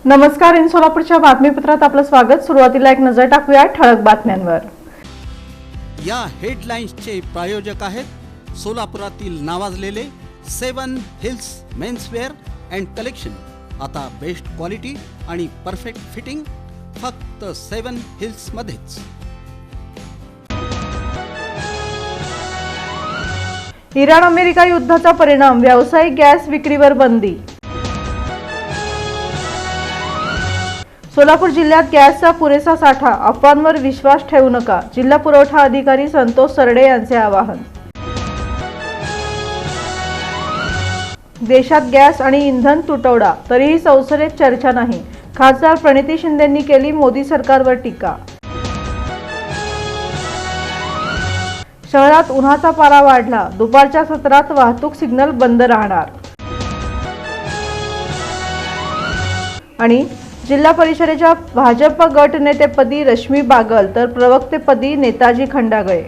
नमस्कार. इन सोलापूरच्या बातमीपत्रात आपलं स्वागत. सुरुवातीला एक नजर टाकूया ठळक बातम्यांवर. या हेडलाईन्सचे प्रायोजक आहेत सोलापुरातील नावाजलेले 7 हिल्स मेन्सवेअर अँड कलेक्शन. आता बेस्ट क्वालिटी आणि परफेक्ट फिटिंग फक्त 7 हिल्स मध्येच. इराण अमेरिका युद्धाचा परिणाम, व्यावसायिक गॅस विक्रीवर बंदी. सोलापूर जिल्ह्यात गॅसचा पुरेसा साठा, अफवांवर विश्वास ठेवू नका, जिल्हा पुरवठा अधिकारी संतोष सरडे यांचे आवाहन. देशात गॅस आणि इंधन तुटवडा, तरीही संसदेत चर्चा नाही, खासदार प्रणिती शिंदेंनी केली मोदी सरकारवर टीका. शहरात उन्हाचा पारा वाढला, दुपारच्या सत्रात वाहतूक सिग्नल बंद राहणार. आणि जिल्हा परिषदेच्या भाजप गट नेतेपदी रश्मी बागल तर प्रवक्तेपदी नेताजी खंडागळे.